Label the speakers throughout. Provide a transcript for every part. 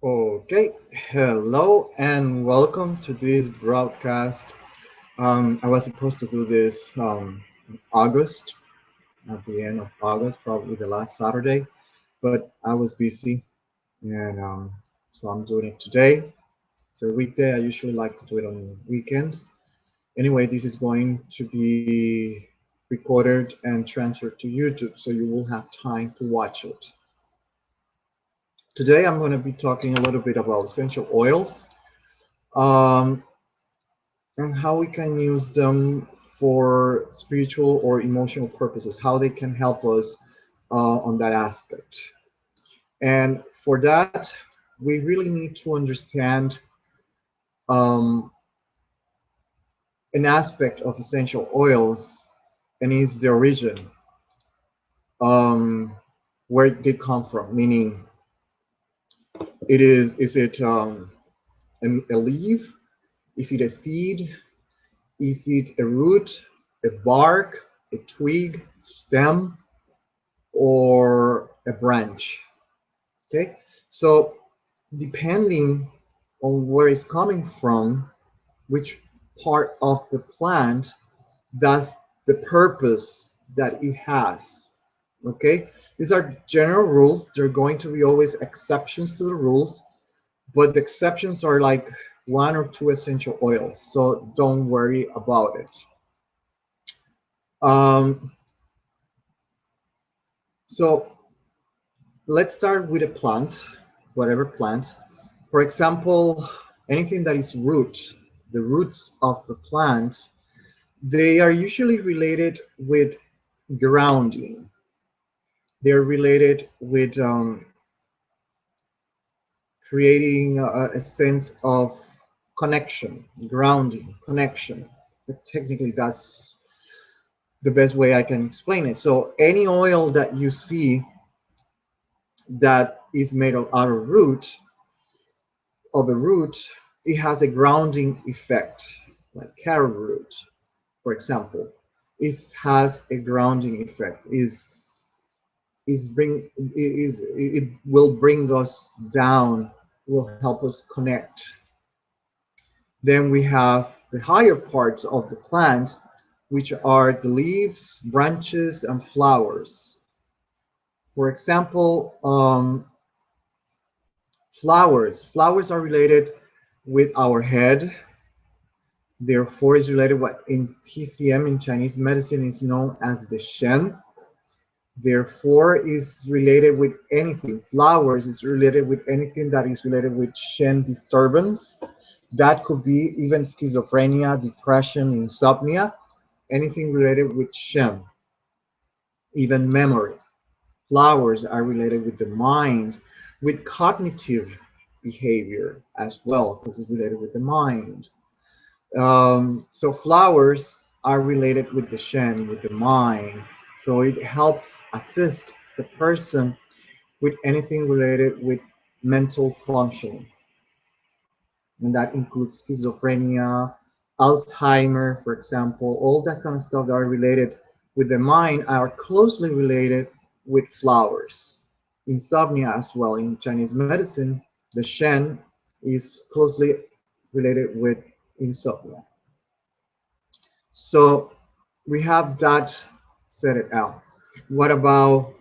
Speaker 1: Okay, hello and welcome to this broadcast. I was supposed to do this in August, at the end of August, probably the last Saturday, but I was busy, and so I'm doing it today. It's a weekday. I usually like to do it on weekends. Anyway, this is going to be recorded and transferred to YouTube, so you will have time to watch it. Today, I'm going to be talking a little bit about essential oils. Um, and how we can use them for spiritual or emotional purposes, how they can help us on that aspect. And for that, we really need to understand um, an aspect of essential oils, and is the origin, um, where they come from, meaning is it a leaf? Is it a seed? Is it a root, a bark, a twig, stem, or a branch? Okay, so depending on where it's coming from, which part of the plant, that's the purpose that it has. Okay, these are general rules. There are going to be always exceptions to the rules, but the exceptions are like one or two essential oils, so don't worry about it. um, so let's start with a plant, whatever plant. For example, anything that is root, the roots of the plant, they are usually related with grounding. They're related with creating a sense of connection, grounding, connection. But technically, that's the best way I can explain it. So any oil that you see that is made out of root, of a root, it has a grounding effect, like carrot, for example. It has a grounding effect. It will bring us down, will help us connect. Then we have the higher parts of the plant, which are the leaves, branches, and flowers. For example, flowers. Flowers are related with our head. Therefore, is related what in TCM, in Chinese medicine, is known as the Shen. Therefore, is related with anything. Flowers is related with anything that is related with Shen disturbance. That could be even schizophrenia, depression, insomnia, anything related with Shen, even memory. Flowers are related with the mind, with cognitive behavior as well, because it's related with the mind. So flowers are related with the Shen, with the mind. So it helps assist the person with anything related with mental functioning. And that includes schizophrenia, Alzheimer, for example, all that kind of stuff that are related with the mind are closely related with flowers. Insomnia as well. In Chinese medicine, the Shen is closely related with insomnia. So we have that set it out. What about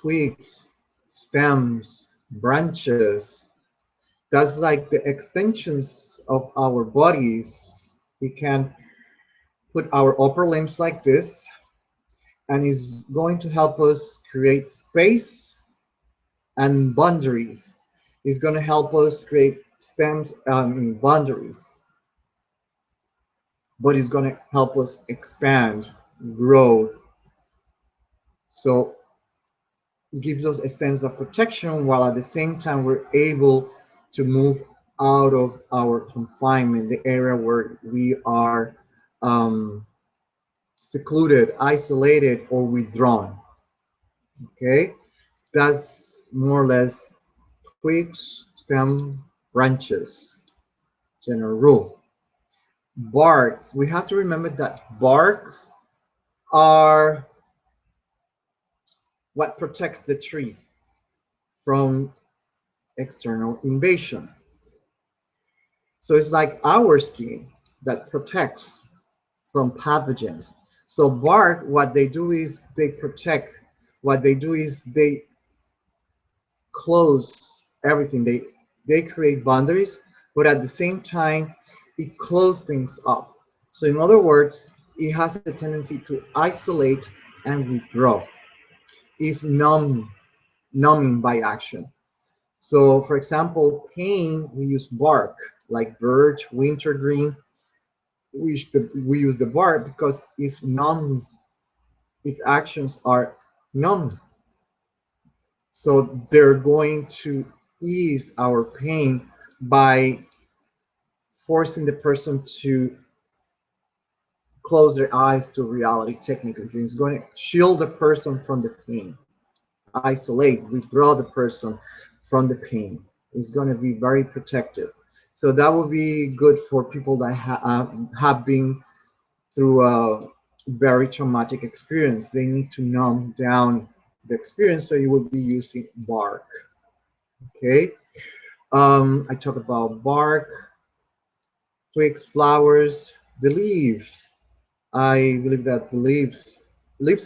Speaker 1: twigs, stems, branches? That's like the extensions of our bodies. We can put our upper limbs like this, and is going to help us create space and boundaries. It's going to help us create stems boundaries, but it's going to help us expand, grow. So it gives us a sense of protection while at the same time we're able to move out of our confinement, the area where we are secluded, isolated, or withdrawn. Okay, that's more or less twigs, stem, branches, general rule. Barks, we have to remember that barks are what protects the tree from external invasion. So it's like our skin that protects from pathogens. So bark, what they do is they protect. What they do is they close everything. They create boundaries, but at the same time, it closes things up. So in other words, it has a tendency to isolate and withdraw. It's numbing by action. So for example, pain, we use bark, like birch, wintergreen. We use the bark because it's numb. Its actions are numb. So they're going to ease our pain by forcing the person to close their eyes to reality. Technically, it's going to shield the person from the pain, isolate, withdraw the person from the pain. It's going to be very protective. So that will be good for people that have been through a very traumatic experience. They need to numb down the experience, so you will be using bark. Okay. I talk about bark, twigs, flowers, the leaves. I believe that the leaves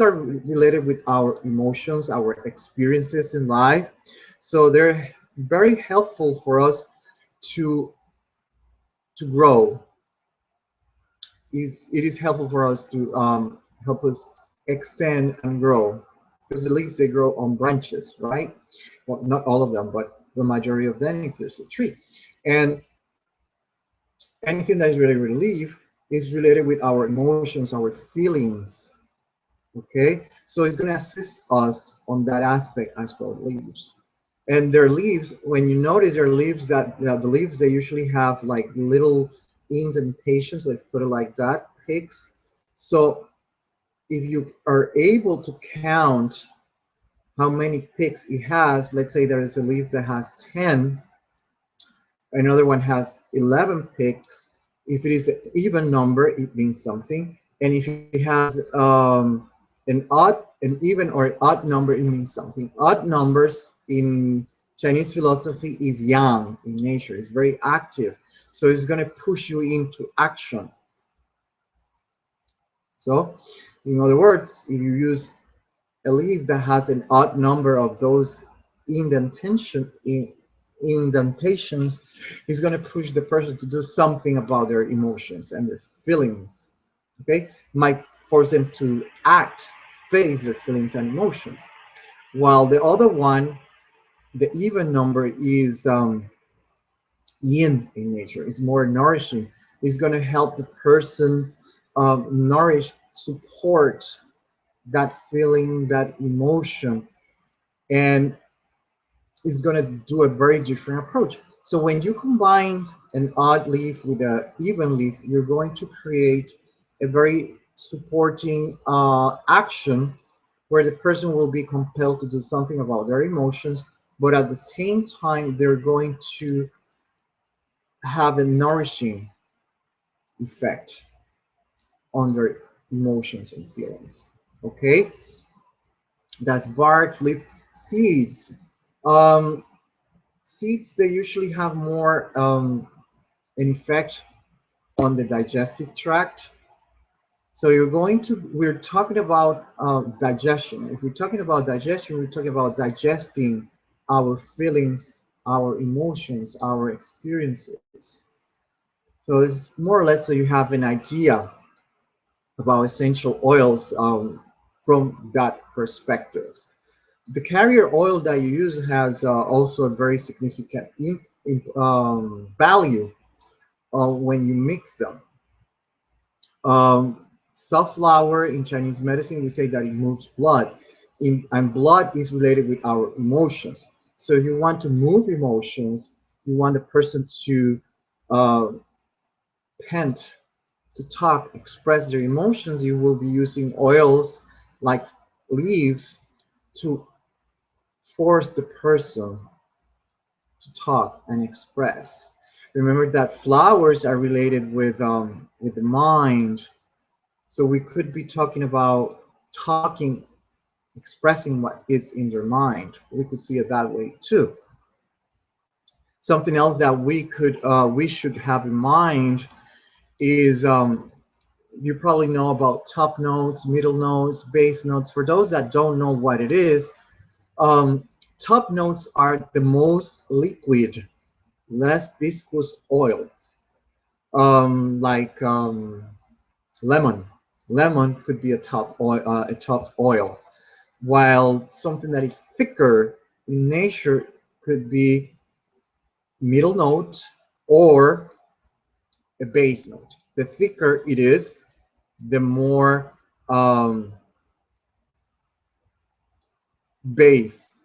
Speaker 1: are related with our emotions, our experiences in life. So they're very helpful for us to grow. It is helpful for us to help us extend and grow, because the leaves, they grow on branches, right? Well, not all of them, but the majority of them if there's a tree. And anything that is related with leaf is related with our emotions, our feelings. Okay, so it's going to assist us on that aspect as well. Leaves, and their leaves, when you notice their leaves, the leaves, they usually have like little indentations, let's put it like that, picks. So if you are able to count how many picks it has, let's say there is a leaf that has 10, another one has 11 picks. If it is an even number, it means something. And if it has an even or odd number, it means something. Odd numbers in Chinese philosophy is yang in nature. It's very active. So it's going to push you into action. So, in other words, if you use a leaf that has an odd number of those indentation in indentations, is going to push the person to do something about their emotions and their feelings. Okay, might force them to act, face their feelings and emotions. While the other one, the even number, is yin in nature. It's more nourishing. It's going to help the person nourish, support that feeling, that emotion, and is going to do a very different approach. So when you combine an odd leaf with an even leaf, you're going to create a very supporting action where the person will be compelled to do something about their emotions, but at the same time, they're going to have a nourishing effect on their emotions and feelings. Okay, that's bark, leaf, seeds. Um, Seeds, they usually have more an effect on the digestive tract. So we're talking about digestion. If we're talking about digestion, we're talking about digesting our feelings, our emotions, our experiences. So it's more or less so you have an idea about essential oils from that perspective. The carrier oil that you use has also a very significant value when you mix them. Safflower in Chinese medicine, we say that it moves blood, and blood is related with our emotions. So if you want to move emotions, you want the person to uh, pant, to talk, express their emotions, you will be using oils like leaves to force the person to talk and express. Remember that flowers are related with the mind, so we could be talking about talking, expressing what is in their mind. We could see it that way too. Something else that we should have in mind is you probably know about top notes, middle notes, base notes. For those that don't know what it is, um, top notes are the most liquid, less viscous oil, like lemon. Lemon could be a top oil, while something that is thicker in nature could be middle note or a base note. The thicker it is, the more base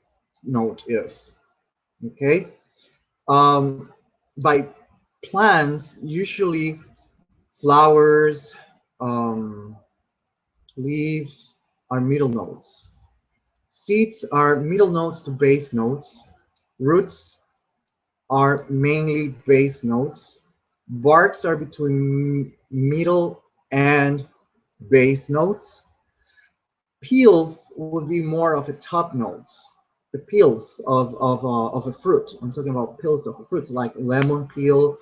Speaker 1: note is. Okay. Um, by plants, usually flowers, um, leaves are middle notes. Seeds are middle notes to base notes. Roots are mainly base notes. Barks are between middle and base notes. Peels would be more of a top notes. The peels of a fruit. I'm talking about peels of a fruit like lemon peel,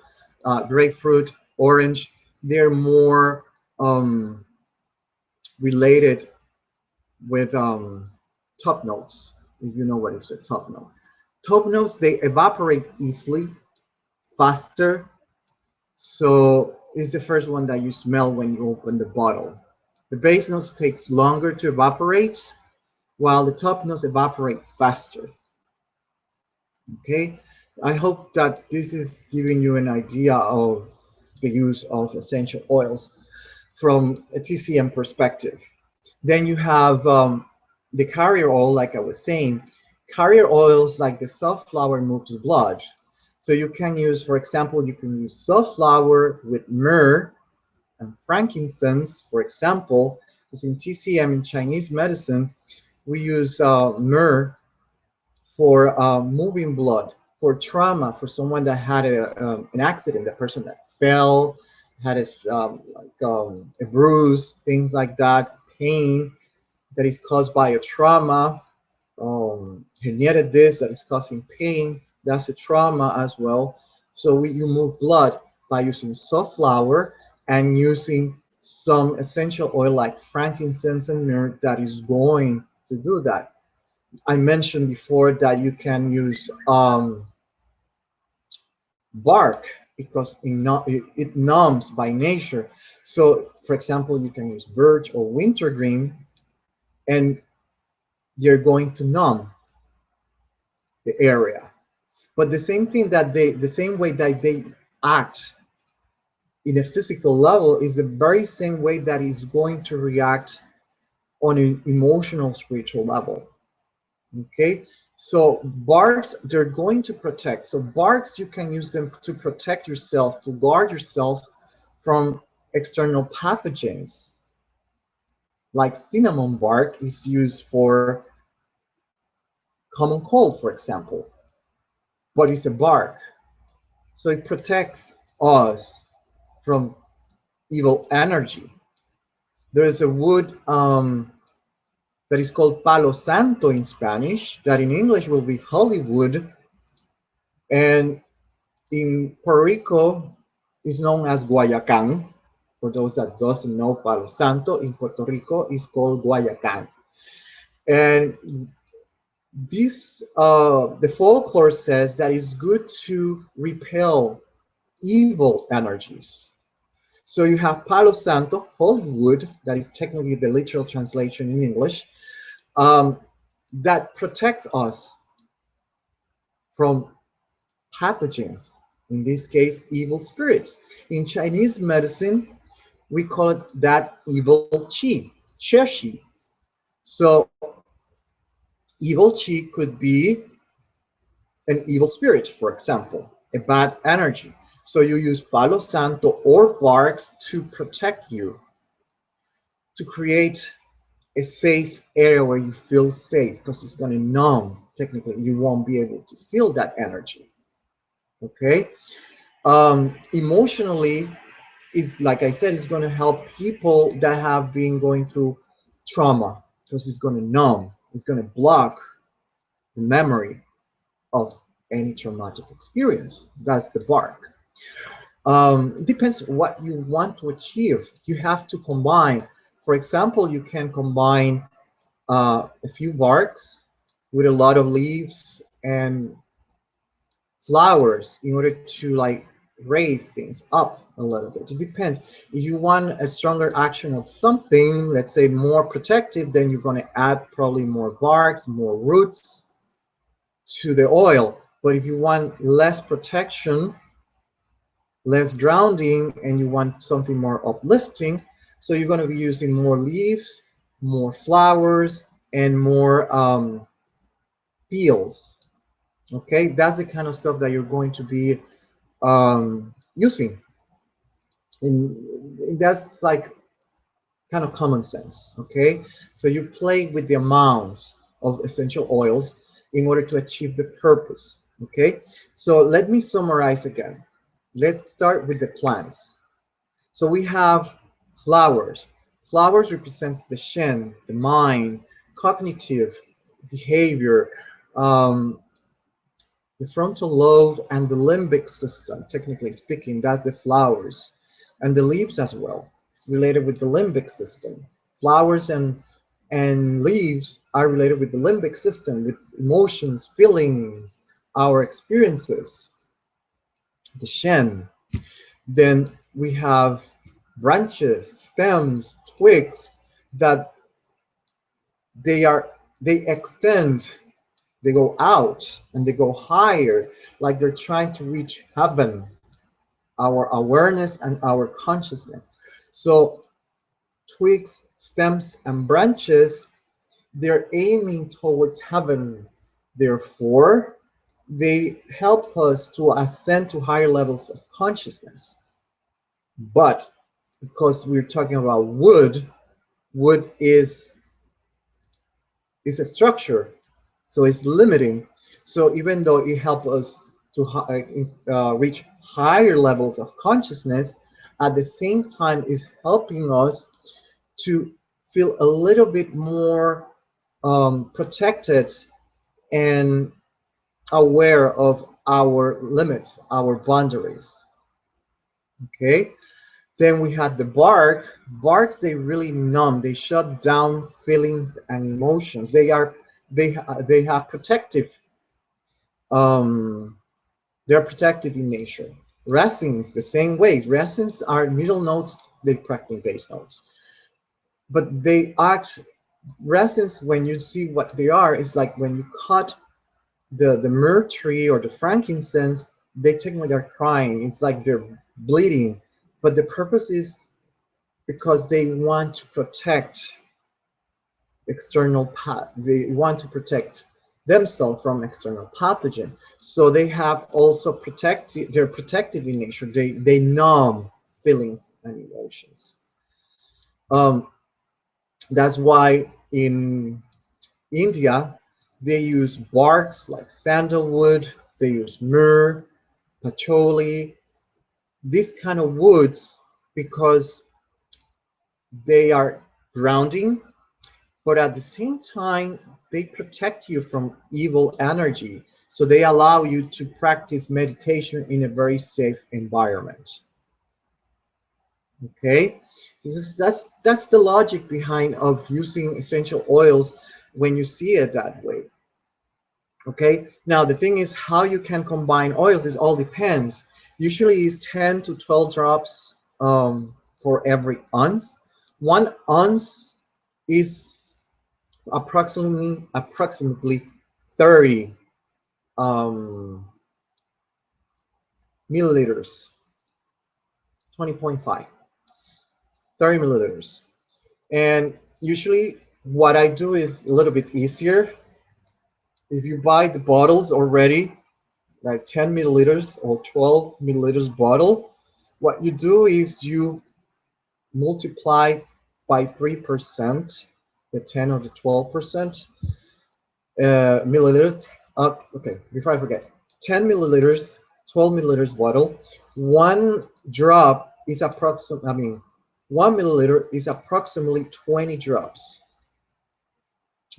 Speaker 1: grapefruit, orange. They're more related with top notes, if you know what is a top note. Top notes, they evaporate easily, faster. So it's the first one that you smell when you open the bottle. The base notes takes longer to evaporate, while the top notes evaporate faster. Okay, I hope that this is giving you an idea of the use of essential oils from a TCM perspective. Then you have the carrier oil, like I was saying. Carrier oils like the safflower moves blood. So you can use, for example, you can use safflower with myrrh and frankincense, for example. Because in TCM, in Chinese medicine, we use myrrh for moving blood, for trauma, for someone that had an accident, the person that fell, had a bruise, things like that, pain that is caused by a trauma, herniated disc that is causing pain, that's a trauma as well. So you move blood by using safflower and using some essential oil like frankincense and myrrh that is going to do that. I mentioned before that you can use bark because it numbs by nature. So, for example, you can use birch or wintergreen, and you're going to numb the area. But the same thing the same way that they act in a physical level is the very same way that is going to react on an emotional, spiritual level. Okay, so barks, they're going to protect. So barks, you can use them to protect yourself, to guard yourself from external pathogens. Like cinnamon bark is used for common cold, for example, but it's a bark. So it protects us from evil energy. There is a wood that is called Palo Santo in Spanish, that in English will be Hollywood, and in Puerto Rico is known as Guayacán. For those that doesn't know, Palo Santo in Puerto Rico is called Guayacán. And this, the folklore says that it's good to repel evil energies. So you have Palo Santo, Hollywood, that is technically the literal translation in English, that protects us from pathogens, in this case, evil spirits. In Chinese medicine, we call it that evil qi, qi. So evil qi could be an evil spirit, for example, a bad energy. So you use Palo Santo or barks to protect you, to create a safe area where you feel safe, because it's going to numb. Technically, you won't be able to feel that energy. Okay. Emotionally, is, like I said, it's going to help people that have been going through trauma, because it's going to numb, it's going to block the memory of any traumatic experience. That's the bark. It depends what you want to achieve. You have to combine. For example, you can combine a few barks with a lot of leaves and flowers in order to like raise things up a little bit. It depends. If you want a stronger action of something, let's say more protective, then you're going to add probably more barks, more roots to the oil. But if you want less protection, less grounding, and you want something more uplifting, so you're going to be using more leaves, more flowers, and more peels. Okay, that's the kind of stuff that you're going to be using. And that's like kind of common sense. Okay, so you play with the amounts of essential oils in order to achieve the purpose. Okay, so let me summarize again. Let's start with the plants. So we have flowers. Flowers represents the shen, the mind, cognitive behavior, the frontal lobe and the limbic system, technically speaking, that's the flowers. And the leaves as well. It's related with the limbic system. Flowers and leaves are related with the limbic system, with emotions, feelings, our experiences, the shen. Then we have branches, stems, twigs that they extend, they go out and they go higher, like they're trying to reach heaven, our awareness and our consciousness. So twigs, stems, and branches, they're aiming towards heaven. Therefore, they help us to ascend to higher levels of consciousness. But because we're talking about wood, wood is a structure, so it's limiting. So even though it helps us to reach higher levels of consciousness, at the same time is helping us to feel a little bit more protected and aware of our limits, our boundaries. Okay. Then we had the bark. Barks, they really numb. They shut down feelings and emotions. They have protective. They're protective in nature. Resins, the same way. Resins are middle notes. They practically base notes. But they act. Resins, when you see what they are, it's like when you cut the myrrh tree or the frankincense, they technically are crying. It's like they're bleeding. But the purpose is because they want to protect they want to protect themselves from external pathogen. So they have also they're protective in nature. They numb feelings and emotions. That's why in India they use barks like sandalwood, they use myrrh, patchouli, these kind of woods, because they are grounding, but at the same time, they protect you from evil energy. So they allow you to practice meditation in a very safe environment. Okay, that's the logic behind of using essential oils when you see it that way. Okay, now the thing is how you can combine oils is all depends. Usually is 10 to 12 drops for every ounce. 1 ounce is approximately 30 milliliters, 20.5, 30 milliliters. And usually what I do is a little bit easier. If you buy the bottles already, like 10 milliliters or 12 milliliters bottle, what you do is you multiply by 3%, the 10 or the 12% milliliters. Okay, before I forget, 10 milliliters, 12 milliliters bottle. 1 milliliter is approximately 20 drops.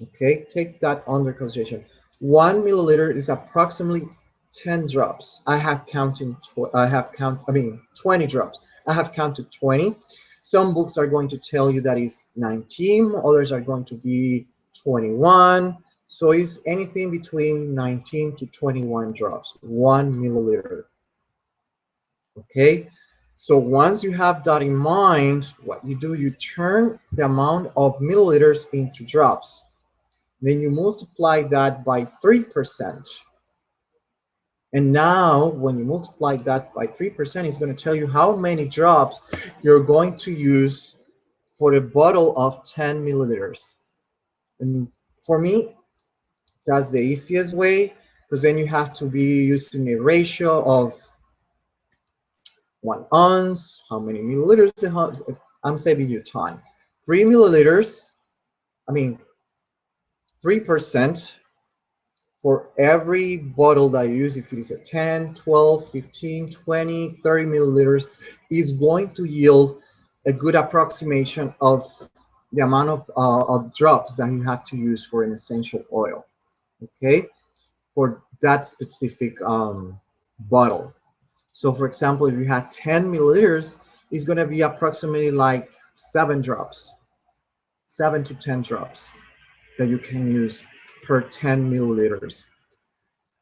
Speaker 1: Okay, take that under consideration. 1 milliliter is approximately 10 drops. I have counted 20 drops. I have counted 20. Some books are going to tell you that it's 19, others are going to be 21. So it's anything between 19 to 21 drops, 1 milliliter. Okay, so once you have that in mind, what you do, you turn the amount of milliliters into drops. Then you multiply that by 3%. And now when you multiply that by 3%, it's going to tell you how many drops you're going to use for a bottle of 10 milliliters. And for me, that's the easiest way, because then you have to be using a ratio of 1 ounce, how many milliliters, I'm saving you time. 3 milliliters, 3% for every bottle that you use. If it is a 10, 12, 15, 20, 30 milliliters, is going to yield a good approximation of the amount of drops that you have to use for an essential oil, okay, for that specific bottle. So for example, if you had 10 milliliters, it's going to be approximately like 7 drops, 7 to 10 drops that you can use per 10 milliliters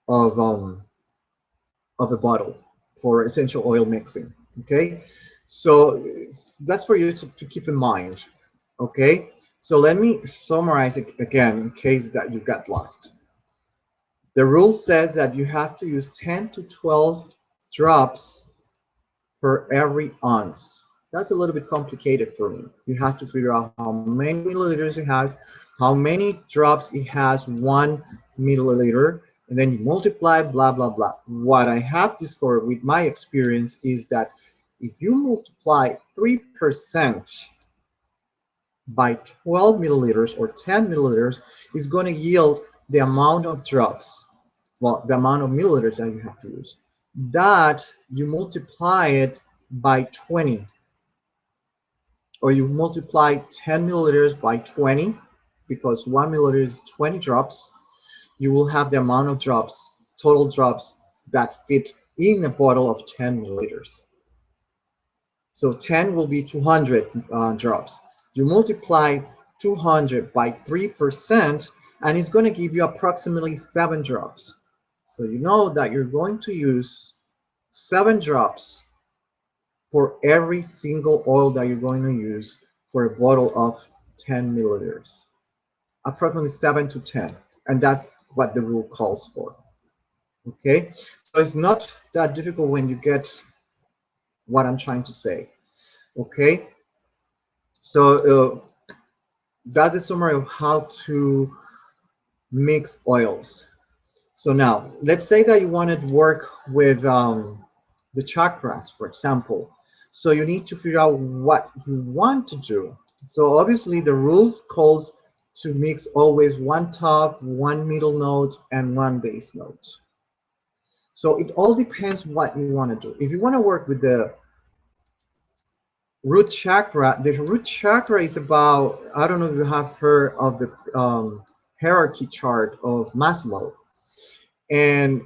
Speaker 1: of a bottle for essential oil mixing. Okay, so that's for you to keep in mind. Okay, so let me summarize it again in case that you got lost. The rule says that you have to use 10 to 12 drops per every ounce. That's a little bit complicated for me. You have to figure out how many milliliters it has, how many drops it has, 1 milliliter, and then you multiply, blah, blah, blah. What I have discovered with my experience is that if you multiply 3% by 12 milliliters or 10 milliliters, it's going to yield the amount of drops, well, the amount of milliliters that you have to use. That you multiply it by 20, or you multiply 10 milliliters by 20, because 1 milliliter is 20 drops, you will have the amount of drops, total drops, that fit in a bottle of 10 milliliters. So 10 will be 200 drops. You multiply 200 by 3%, and it's going to give you approximately 7 drops. So you know that you're going to use 7 drops for every single oil that you're going to use for a bottle of 10 milliliters. Approximately 7 to 10. And that's what the rule calls for. Okay? So it's not that difficult when you get what I'm trying to say. Okay? So that's a summary of how to mix oils. So now, let's say that you want to work with the chakras, for example. So you need to figure out what you want to do. So obviously the rules calls to mix always 1 top, 1 middle note, and 1 base note. So it all depends what you want to do. If you want to work with the root chakra is about, I don't know if you have heard of the hierarchy chart of Maslow. And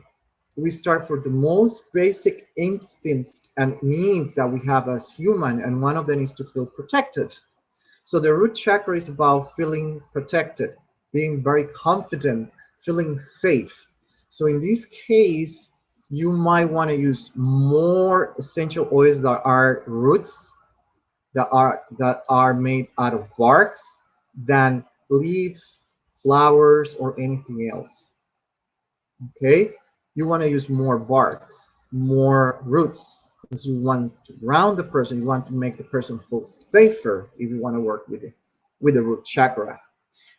Speaker 1: we start for the most basic instincts and needs that we have as human, and one of them is to feel protected. So the root chakra is about feeling protected, being very confident, feeling safe. So in this case, you might want to use more essential oils that are roots, that are made out of barks, than leaves, flowers, or anything else. Okay, you want to use more barks, more roots, because you want to ground the person. You want to make the person feel safer if you want to work with the root chakra.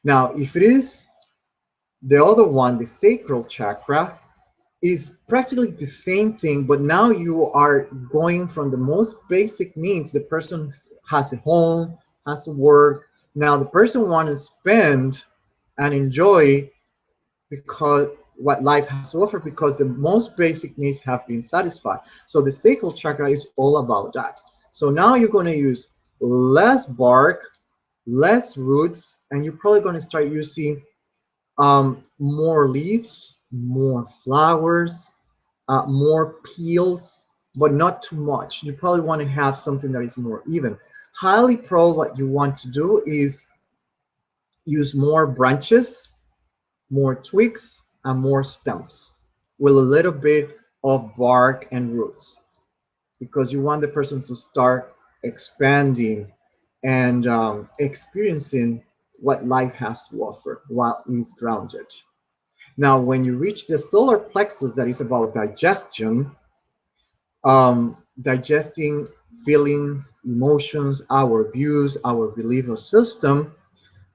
Speaker 1: Now, if it is the other one, the sacral chakra, is practically the same thing, but now you are going from the most basic needs. The person has a home, has to work. Now the person wants to spend and enjoy because what life has to offer, because the most basic needs have been satisfied. So the sacral chakra is all about that. So now you're going to use less bark, less roots, and you're probably going to start using more leaves, more flowers, more peels, but not too much. You probably want to have something that is more even. Highly pro, what you want to do is use more branches, more twigs, and more stems with a little bit of bark and roots, because you want the person to start expanding and experiencing what life has to offer while he's grounded. Now, when you reach the solar plexus, that is about digestion, digesting feelings, emotions, our views, our belief system,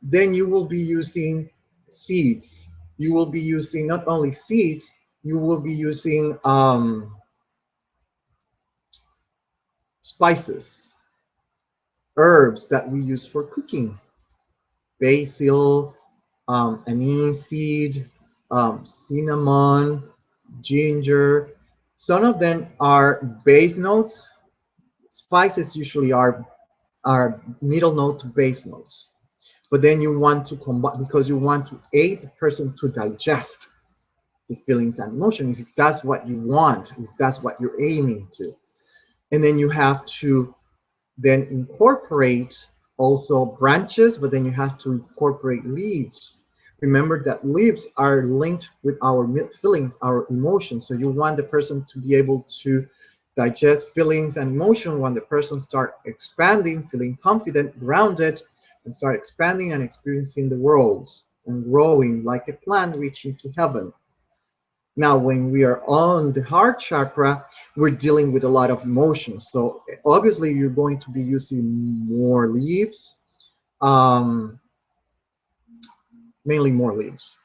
Speaker 1: then you will be using seeds. You will be using not only seeds, you will be using spices, herbs that we use for cooking, basil, anise seed, cinnamon, ginger. Some of them are base notes. Spices usually are middle note to base notes. But then you want to combine, because you want to aid the person to digest the feelings and emotions, if that's what you want, if that's what you're aiming to. And then you have to then incorporate also branches, but then you have to incorporate leaves. Remember that leaves are linked with our feelings, our emotions. So you want the person to be able to digest feelings and emotion when the person start expanding, feeling confident, grounded, and start expanding and experiencing the world and growing like a plant reaching to heaven. Now, when we are on the heart chakra, we're dealing with a lot of emotions. So obviously you're going to be using more leaves, mainly more leaves.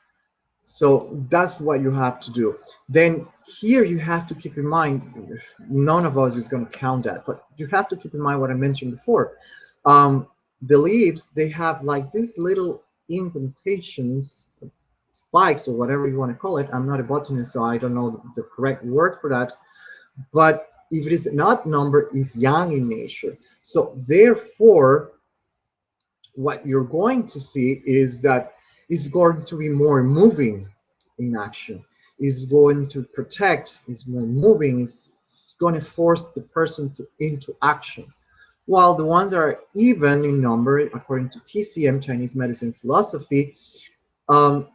Speaker 1: So that's what you have to do. Then here you have to keep in mind, none of us is going to count that, but you have to keep in mind what I mentioned before. The leaves, they have like these little indentations, spikes or whatever you want to call it. I'm not a botanist, so I don't know the correct word for that. But if it is an odd number, it's yang in nature. So therefore, what you're going to see is that it's going to be more moving in action. It's going to protect, it's more moving, it's going to force the person into action. While the ones that are even in number, according to TCM, Chinese medicine philosophy,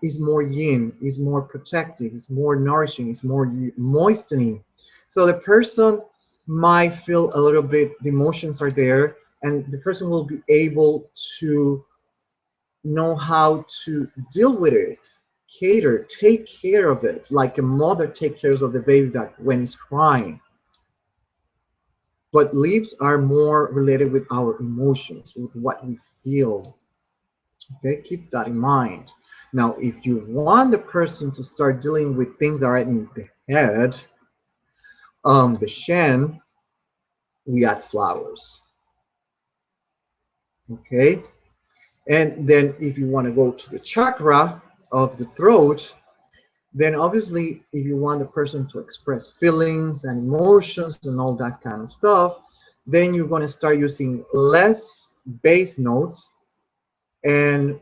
Speaker 1: is more yin, is more protective, is more nourishing, is more moistening. So the person might feel a little bit, the emotions are there, and the person will be able to know how to deal with it, cater, take care of it, like a mother take care of the baby that when it's crying. But leaves are more related with our emotions, with what we feel. Okay, keep that in mind. Now, if you want the person to start dealing with things that are in the head, the Shen, we add flowers. Okay, and then if you want to go to the chakra of the throat, then obviously if you want the person to express feelings and emotions and all that kind of stuff, then you're going to start using less base notes, and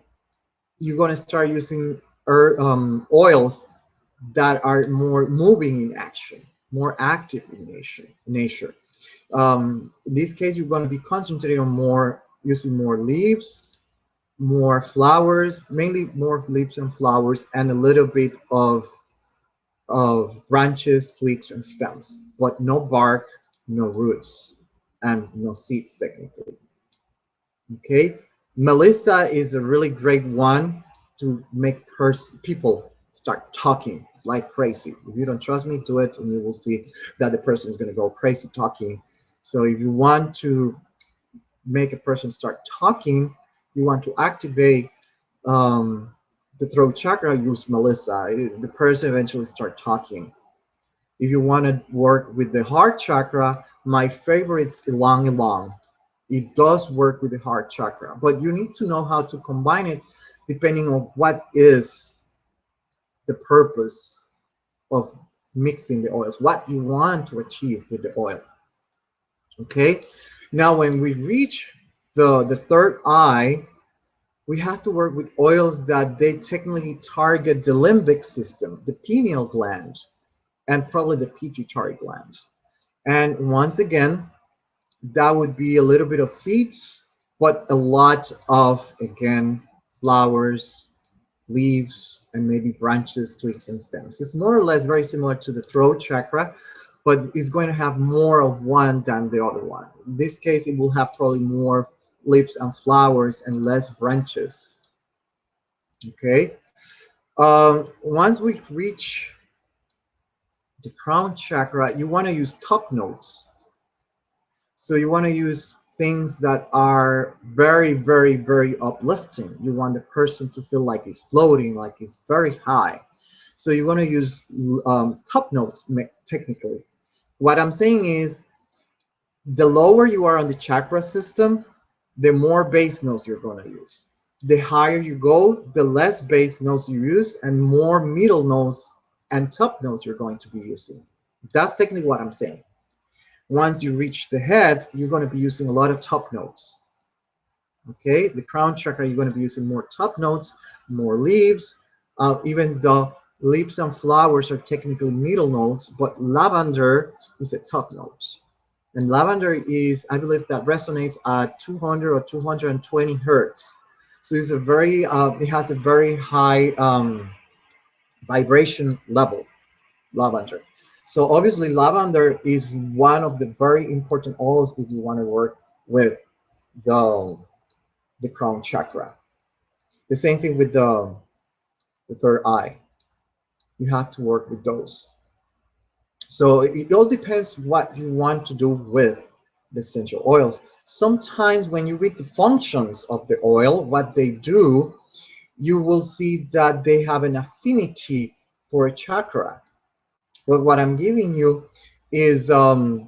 Speaker 1: you're going to start using oils that are more moving in action, more active in nature. In this case, you're going to be concentrating on more, using more leaves, more flowers, mainly more leaves and flowers, and a little bit of branches, twigs, and stems, but no bark, no roots, and no seeds technically. Okay, Melissa is a really great one to make people start talking like crazy. If you don't trust me, do it, and you will see that the person is going to go crazy talking. So if you want to make a person start talking, you want to activate um, the throat chakra, use Melissa. The person eventually start talking. If you want to work with the heart chakra, my favorite is Ilang Ilang. It does work with the heart chakra, but you need to know how to combine it depending on what is the purpose of mixing the oils, what you want to achieve with the oil. Okay, now when we reach the third eye, we have to work with oils that they technically target the limbic system, the pineal gland. and probably the pituitary gland. And once again, that would be a little bit of seeds, but a lot of, again, flowers, leaves, and maybe branches, twigs, and stems. It's more or less very similar to the throat chakra, but it's going to have more of one than the other one. In this case, it will have probably more leaves and flowers and less branches. Okay. Once we reach the crown chakra, you want to use top notes. So you want to use things that are very, very, very uplifting. You want the person to feel like he's floating, like he's very high. So you want to use top notes technically. What I'm saying is the lower you are on the chakra system, the more bass notes you're going to use. The higher you go, the less bass notes you use and more middle notes and top notes you're going to be using. That's technically what I'm saying. Once you reach the head, you're going to be using a lot of top notes. Okay, the crown chakra, you're going to be using more top notes, more leaves. Even the leaves and flowers are technically middle notes, but lavender is a top note. And lavender is, I believe, that resonates at 200 or 220 hertz. So it's a very, it has a very high vibration level, lavender. So obviously lavender is one of the very important oils if you want to work with the crown chakra. The same thing with the third eye. You have to work with those. So it all depends what you want to do with the essential oils. Sometimes when you read the functions of the oil, what they do, you will see that they have an affinity for a chakra. But what I'm giving you is a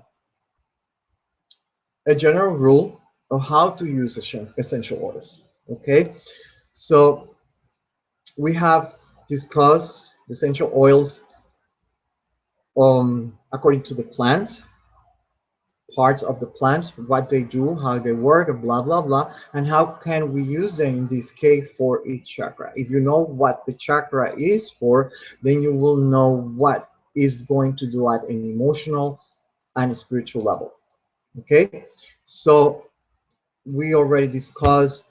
Speaker 1: general rule of how to use essential oils. Okay, so we have discussed the essential oils according to the plant, parts of the plant, what they do, how they work, blah blah blah, and how can we use them in this case for each chakra. If you know what the chakra is for, then you will know what is going to do at an emotional and spiritual level. Okay, so we already discussed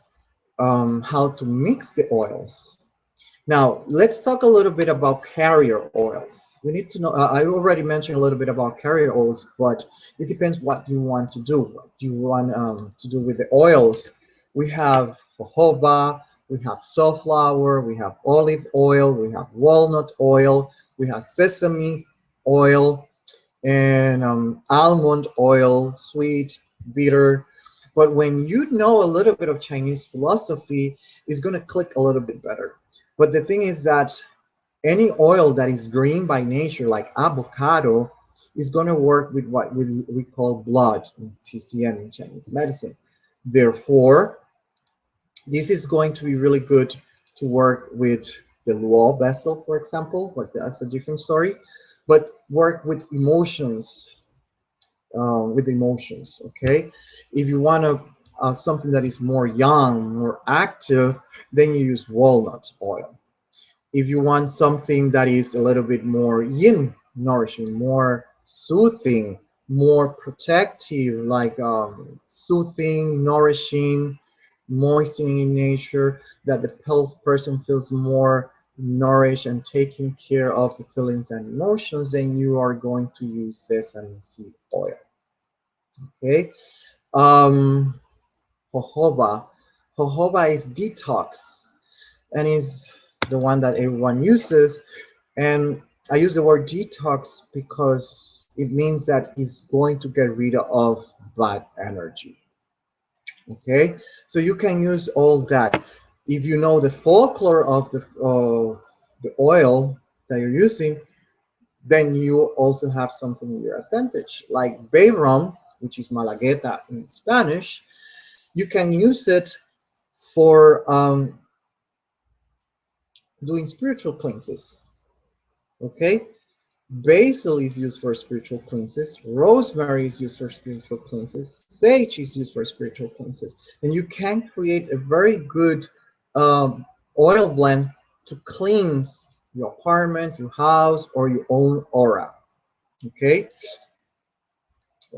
Speaker 1: how to mix the oils. Now, let's talk a little bit about carrier oils. We need to know, I already mentioned a little bit about carrier oils, but it depends what you want to do. What you want to do with the oils. We have jojoba, we have safflower, we have olive oil, we have walnut oil, we have sesame oil, and almond oil, sweet, bitter. But when you know a little bit of Chinese philosophy, it's going to click a little bit better. But the thing is that any oil that is green by nature, like avocado, is going to work with what we call blood, TCM in Chinese medicine. Therefore, this is going to be really good to work with the Luo vessel, for example, but that's a different story. But work with emotions, okay? If you want to something that is more young, more active, then you use walnut oil. If you want something that is a little bit more yin, nourishing, more soothing, more protective, like soothing, nourishing, moistening in nature, that the person feels more nourished and taking care of the feelings and emotions, then you are going to use sesame seed oil. Okay. Jojoba. Jojoba is detox and is the one that everyone uses. And I use the word detox because it means that it's going to get rid of bad energy. Okay, so you can use all that. If you know the folklore of the oil that you're using, then you also have something in your advantage. Like bay rum, which is malagueta in Spanish, you can use it for doing spiritual cleanses. Okay, basil is used for spiritual cleanses. Rosemary is used for spiritual cleanses. Sage is used for spiritual cleanses. And you can create a very good oil blend to cleanse your apartment, your house, or your own aura. Okay.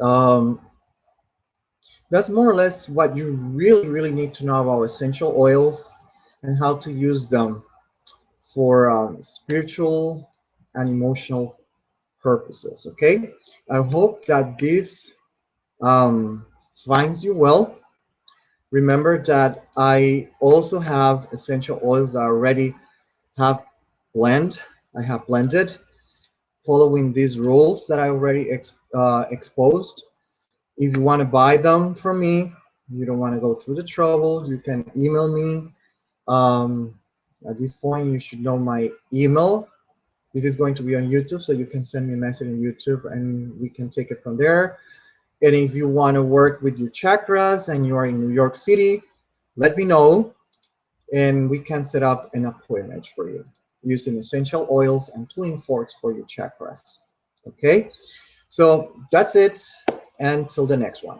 Speaker 1: Um, that's more or less what you really need to know about essential oils and how to use them for spiritual and emotional purposes. Okay. I hope that this um, finds you well. Remember that I also have essential oils that I already have I have blended following these rules that I already exposed. If you want to buy them from me, you don't want to go through the trouble, you can email me. Um, at this point, you should know my email. This is going to be on YouTube, so you can send me a message on YouTube and we can take it from there. And if you want to work with your chakras and you are in New York City, let me know and we can set up an appointment for you using essential oils and tuning forks for your chakras. Okay, so that's it. Until the next one.